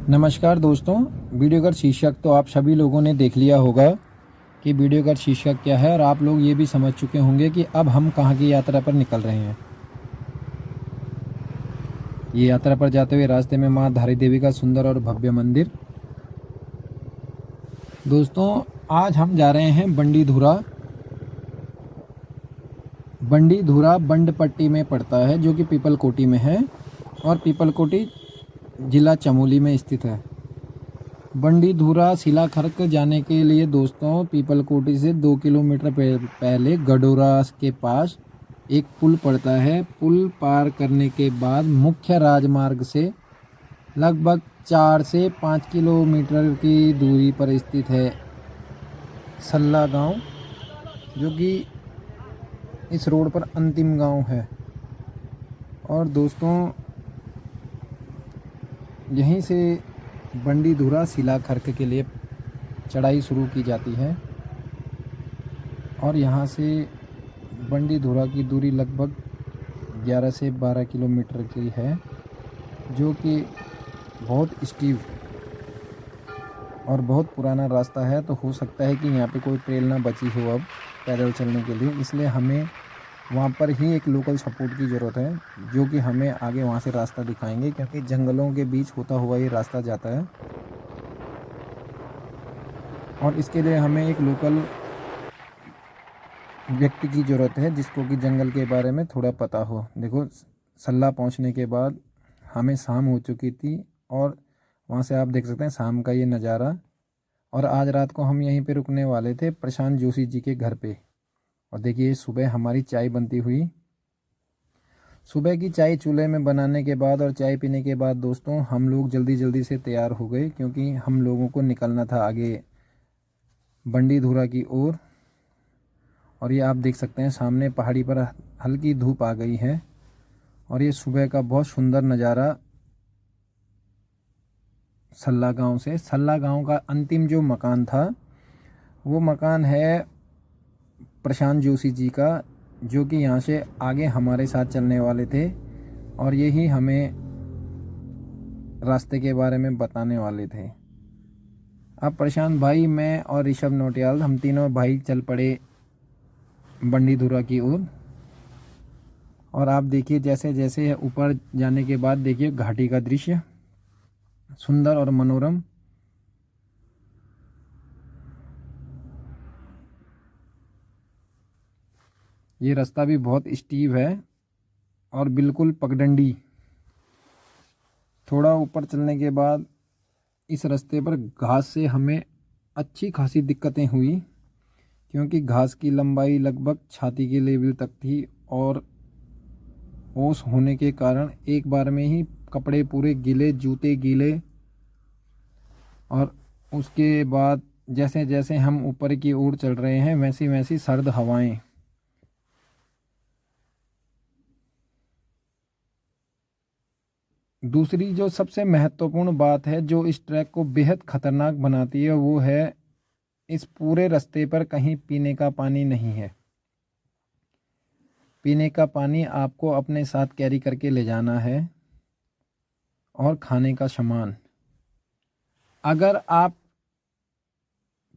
नमस्कार दोस्तों। वीडियो का शीर्षक तो आप सभी लोगों ने देख लिया होगा कि वीडियो का शीर्षक क्या है, और आप लोग ये भी समझ चुके होंगे कि अब हम कहाँ की यात्रा पर निकल रहे हैं। ये यात्रा पर जाते हुए रास्ते में माँ धारी देवी का सुंदर और भव्य मंदिर। दोस्तों, आज हम जा रहे हैं बंडीधुरा। बंडीधुरा बंडपट्टी में पड़ता है, जो कि पीपलकोटी में है, और पीपलकोटी जिला चमोली में स्थित है। बंडीधुरा शिलाखर्क जाने के लिए दोस्तों पीपलकोटी से 2 किलोमीटर पहले गडोरा के पास एक पुल पड़ता है। पुल पार करने के बाद मुख्य राजमार्ग से लगभग 4 से 5 किलोमीटर की दूरी पर स्थित है सल्ला गांव, जो कि इस रोड पर अंतिम गांव है। और दोस्तों, यहीं से बंडीधुरा शिलाखर्क के लिए चढ़ाई शुरू की जाती है, और यहाँ से बंडीधुरा की दूरी लगभग 11 से 12 किलोमीटर की है, जो कि बहुत स्टीप और बहुत पुराना रास्ता है। तो हो सकता है कि यहाँ पे कोई ट्रेल ना बची हो अब पैदल चलने के लिए, इसलिए हमें वहाँ पर ही एक लोकल सपोर्ट की ज़रूरत है, जो कि हमें आगे वहाँ से रास्ता दिखाएंगे, क्योंकि जंगलों के बीच होता हुआ ये रास्ता जाता है, और इसके लिए हमें एक लोकल व्यक्ति की ज़रूरत है जिसको कि जंगल के बारे में थोड़ा पता हो। देखो, सल्ला पहुंचने के बाद हमें शाम हो चुकी थी, और वहां से आप देख सकते हैं शाम का ये नज़ारा। और आज रात को हम यहीं पे रुकने वाले थे प्रशांत जोशी जी के घर पे। और देखिए, सुबह हमारी चाय बनती हुई। सुबह की चाय चूल्हे में बनाने के बाद और चाय पीने के बाद दोस्तों हम लोग जल्दी जल्दी से तैयार हो गए, क्योंकि हम लोगों को निकलना था आगे बंडीधुरा की ओर। और ये आप देख सकते हैं सामने पहाड़ी पर हल्की धूप आ गई है, और ये सुबह का बहुत सुंदर नज़ारा सल्ला गांव से। सल्ला गांव का अंतिम जो मकान था वो मकान है प्रशांत जोशी जी का, जो कि यहाँ से आगे हमारे साथ चलने वाले थे, और यही हमें रास्ते के बारे में बताने वाले थे। अब प्रशांत भाई, मैं और ऋषभ नोटियाल, हम तीनों भाई चल पड़े बंडीधुरा की ओर। और आप देखिए, जैसे जैसे ऊपर जाने के बाद देखिए घाटी का दृश्य सुंदर और मनोरम। ये रास्ता भी बहुत स्टीव है और बिल्कुल पगडंडी। थोड़ा ऊपर चलने के बाद इस रास्ते पर घास से हमें अच्छी खासी दिक्कतें हुई, क्योंकि घास की लंबाई लगभग छाती के लेवल तक थी, और ओस होने के कारण एक बार में ही कपड़े पूरे गीले, जूते गीले। और उसके बाद जैसे जैसे हम ऊपर की ओर चल रहे हैं वैसी वैसी सर्द हवाएं। दूसरी जो सबसे महत्वपूर्ण बात है जो इस ट्रैक को बेहद खतरनाक बनाती है, वो है इस पूरे रास्ते पर कहीं पीने का पानी नहीं है। पीने का पानी आपको अपने साथ कैरी करके ले जाना है, और खाने का सामान। अगर आप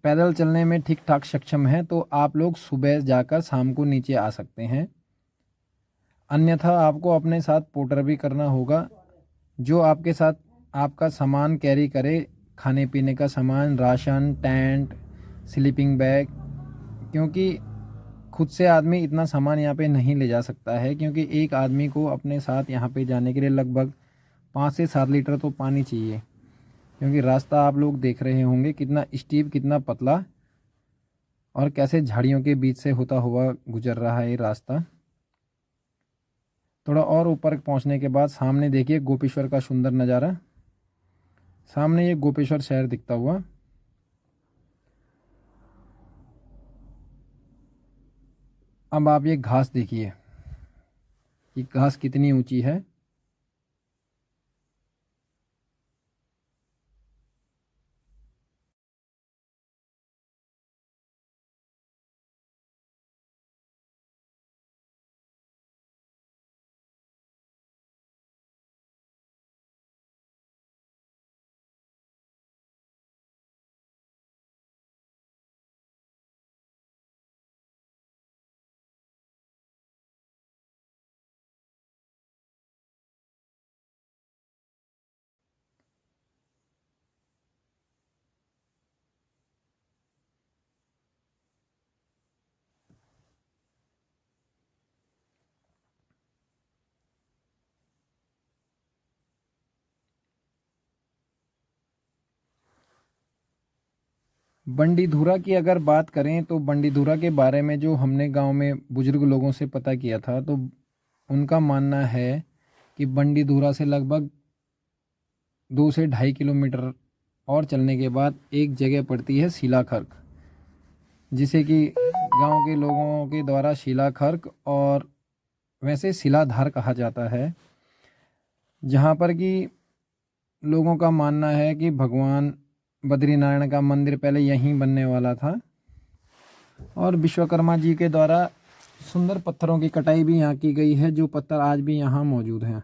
पैदल चलने में ठीक ठाक सक्षम हैं तो आप लोग सुबह जाकर शाम को नीचे आ सकते हैं, अन्यथा आपको अपने साथ पोर्टर भी करना होगा, जो आपके साथ आपका सामान कैरी करे। खाने पीने का सामान, राशन, टेंट, स्लीपिंग बैग, क्योंकि खुद से आदमी इतना सामान यहाँ पे नहीं ले जा सकता है, क्योंकि एक आदमी को अपने साथ यहाँ पे जाने के लिए लगभग 5 से 7 लीटर तो पानी चाहिए, क्योंकि रास्ता आप लोग देख रहे होंगे कितना स्टीप, कितना पतला, और कैसे झाड़ियों के बीच से होता हुआ गुजर रहा है ये रास्ता। थोड़ा और ऊपर पहुँचने के बाद सामने देखिए गोपेश्वर का सुंदर नज़ारा। सामने ये गोपेश्वर शहर दिखता हुआ। अब आप ये घास देखिए कि घास कितनी ऊंची है। बंडीधुरा की अगर बात करें तो बंडीधुरा के बारे में जो हमने गांव में बुजुर्ग लोगों से पता किया था, तो उनका मानना है कि बंडीधुरा से लगभग 2 से 2.5 किलोमीटर और चलने के बाद एक जगह पड़ती है शिलाखर्क, जिसे कि गांव के लोगों के द्वारा शिलाखर्क और वैसे शिलाधार कहा जाता है, जहां पर कि लोगों का मानना है कि भगवान बद्रीनारायण का मंदिर पहले यहीं बनने वाला था और विश्वकर्मा जी के द्वारा सुंदर पत्थरों की कटाई भी यहाँ की गई है, जो पत्थर आज भी यहाँ मौजूद हैं।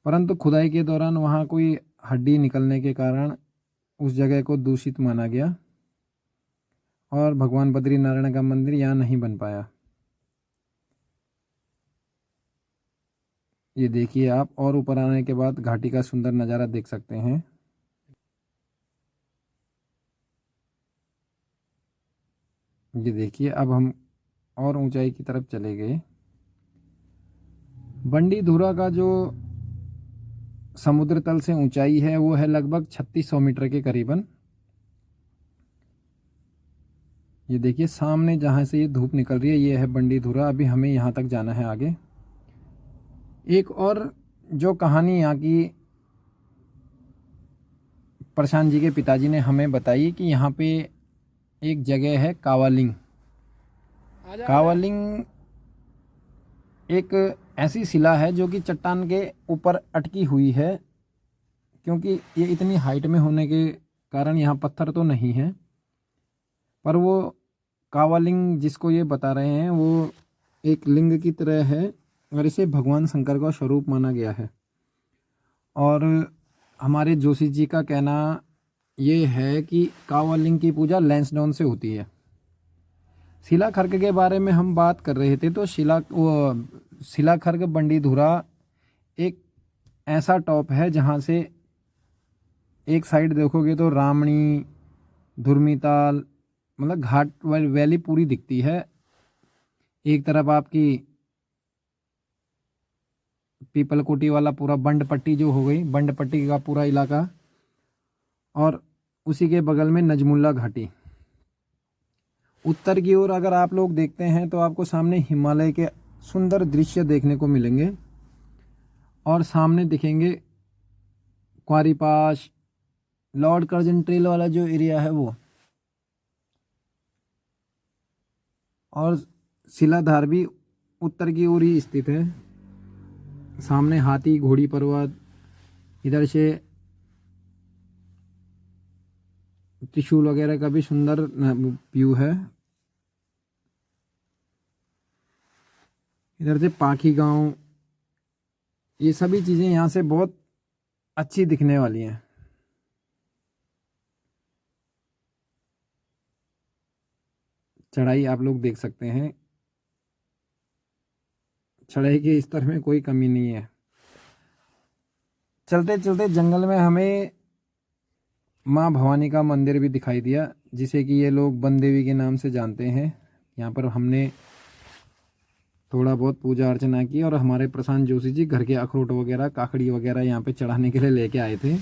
परंतु खुदाई के दौरान वहाँ कोई हड्डी निकलने के कारण उस जगह को दूषित माना गया और भगवान बद्रीनारायण का मंदिर यहाँ नहीं बन पाया। ये देखिए आप, और ऊपर आने के बाद घाटी का सुंदर नज़ारा देख सकते हैं। ये देखिए, अब हम और ऊंचाई की तरफ चले गए। बंडीधुरा का जो समुद्र तल से ऊंचाई है वो है लगभग 3600 मीटर के करीबन। ये देखिए सामने जहाँ से ये धूप निकल रही है, ये है बंडीधुरा। अभी हमें यहाँ तक जाना है आगे। एक और जो कहानी यहाँ की प्रशांत जी के पिताजी ने हमें बताई कि यहाँ पे एक जगह है कावालिंग। कावालिंग एक ऐसी शिला है जो कि चट्टान के ऊपर अटकी हुई है, क्योंकि ये इतनी हाइट में होने के कारण यहाँ पत्थर तो नहीं है, पर वो कावालिंग जिसको ये बता रहे हैं वो एक लिंग की तरह है और इसे भगवान शंकर का स्वरूप माना गया है। और हमारे जोशी जी का कहना ये है कि कावालिंग की पूजा लैंसडाउन से होती है। शिलाखर्क के बारे में हम बात कर रहे थे, तो शिलाखर्क बंडीधुरा एक ऐसा टॉप है जहाँ से एक साइड देखोगे तो रामणी, धुर्मीताल, मतलब घाट वैली पूरी दिखती है। एक तरफ आपकी पीपलकोटी वाला पूरा बंड पट्टी जो हो गई, बंड पट्टी का पूरा इलाका, और उसी के बगल में नजमुल्ला घाटी। उत्तर की ओर अगर आप लोग देखते हैं तो आपको सामने हिमालय के सुंदर दृश्य देखने को मिलेंगे और सामने दिखेंगे क्वारी पास, लॉर्ड कर्जन ट्रेल वाला जो एरिया है वो, और शिलाधार भी उत्तर की ओर ही स्थित है। सामने हाथी घोड़ी पर्वत, इधर से त्रिशूल वगैरह का भी सुंदर व्यू है। इधर से पाखी गांव, ये सभी चीज़ें यहाँ से बहुत अच्छी दिखने वाली हैं। चढ़ाई आप लोग देख सकते हैं, चढ़ाई के स्तर में कोई कमी नहीं है। चलते चलते जंगल में हमें माँ भवानी का मंदिर भी दिखाई दिया, जिसे कि ये लोग वन देवी के नाम से जानते हैं। यहाँ पर हमने थोड़ा बहुत पूजा अर्चना की और हमारे प्रशांत जोशी जी घर के अखरोट वगैरह, काकड़ी वगैरह यहाँ पे चढ़ाने के लिए लेके आए थे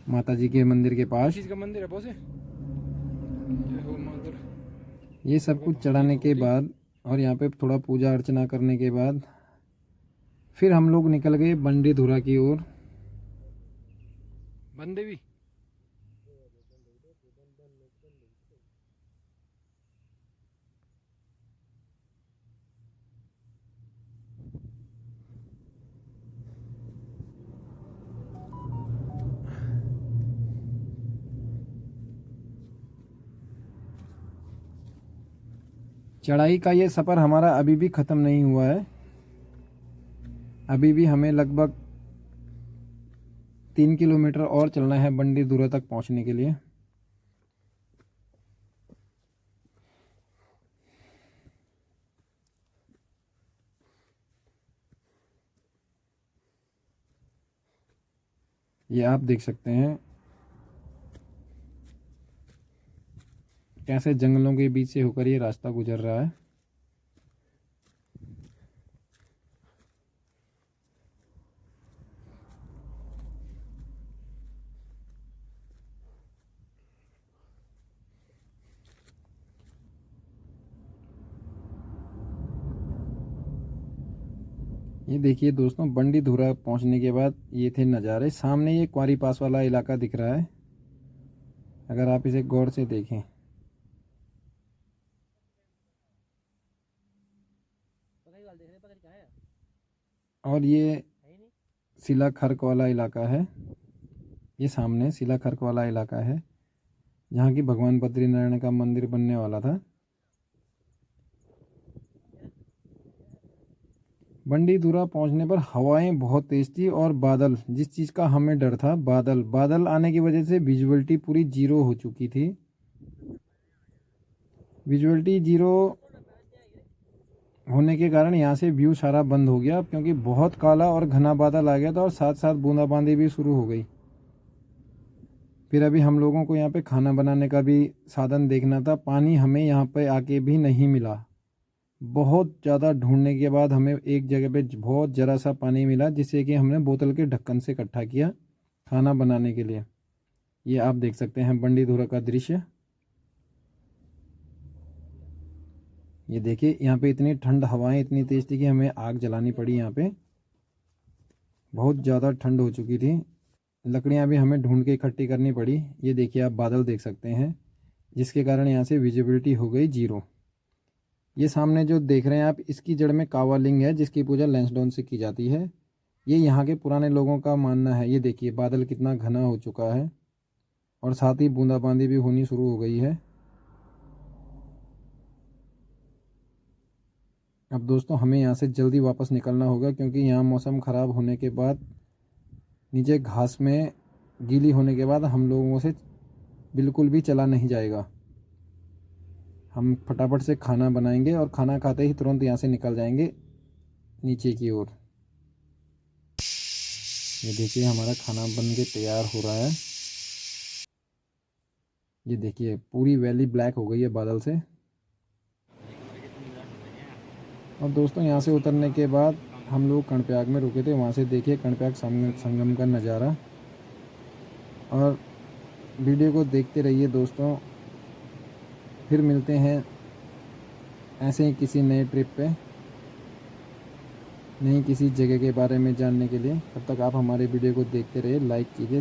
माता जी के मंदिर के पास। का मंदिर है बोसे। ये सब कुछ चढ़ाने के बाद और यहाँ पे थोड़ा पूजा अर्चना करने के बाद फिर हम लोग निकल गए बंडीधुरा की ओर। बंदेवी चढ़ाई का ये सफ़र हमारा अभी भी ख़त्म नहीं हुआ है। अभी भी हमें लगभग 3 किलोमीटर और चलना है बंडीधुरा तक पहुंचने के लिए। ये आप देख सकते हैं कैसे जंगलों के बीच से होकर ये रास्ता गुजर रहा है। ये देखिए दोस्तों, बंडीधुरा पहुंचने के बाद ये थे नज़ारे। सामने ये क्वारी पास वाला इलाका दिख रहा है, अगर आप इसे गौर से देखें। और ये सिला खर्क वाला इलाका है, ये सामने सिला खर्क वाला इलाका है जहाँ की भगवान बद्रीनारायण का मंदिर बनने वाला था। बंडीधुरा पहुंचने पर हवाएं बहुत तेज थी और बादल, जिस चीज़ का हमें डर था, बादल आने की वजह से विजुअलिटी पूरी जीरो हो चुकी थी। विजुअलिटी जीरो होने के कारण यहाँ से व्यू सारा बंद हो गया, क्योंकि बहुत काला और घना बादल आ गया था और साथ साथ बूंदाबांदी भी शुरू हो गई। फिर अभी हम लोगों को यहाँ पे खाना बनाने का भी साधन देखना था। पानी हमें यहाँ पे आके भी नहीं मिला। बहुत ज़्यादा ढूंढने के बाद हमें एक जगह पे बहुत ज़रा सा पानी मिला, जिससे कि हमने बोतल के ढक्कन से इकट्ठा किया खाना बनाने के लिए। ये आप देख सकते हैं बंडीधुरा का दृश्य। ये देखिए, यहाँ पे इतनी ठंड हवाएं इतनी तेज़ थी कि हमें आग जलानी पड़ी। यहाँ पे बहुत ज़्यादा ठंड हो चुकी थी, लकड़ियाँ भी हमें ढूंढ के इकट्ठी करनी पड़ी। ये देखिए, आप बादल देख सकते हैं, जिसके कारण यहाँ से विजिबिलिटी हो गई जीरो। ये सामने जो देख रहे हैं आप, इसकी जड़ में कावालिंग है, जिसकी पूजा लैंसडाउन से की जाती है। ये यहाँ के पुराने लोगों का मानना है। ये देखिए, बादल कितना घना हो चुका है और साथ ही बूंदाबांदी भी होनी शुरू हो गई है। अब दोस्तों, हमें यहाँ से जल्दी वापस निकलना होगा, क्योंकि यहाँ मौसम ख़राब होने के बाद, नीचे घास में गीली होने के बाद हम लोगों से बिल्कुल भी चला नहीं जाएगा। हम फटाफट से खाना बनाएंगे और खाना खाते ही तुरंत यहाँ से निकल जाएंगे नीचे की ओर। ये देखिए, हमारा खाना बन के तैयार हो रहा है। ये देखिए, पूरी वैली ब्लैक हो गई है बादल से। और दोस्तों, यहाँ से उतरने के बाद हम लोग कर्णप्रयाग में रुके थे। वहाँ से देखिए कर्णप्रयाग संगम का नज़ारा। और वीडियो को देखते रहिए दोस्तों। फिर मिलते हैं ऐसे ही किसी नए ट्रिप पे, नई किसी जगह के बारे में जानने के लिए। तब तक आप हमारे वीडियो को देखते रहिए, लाइक कीजिए।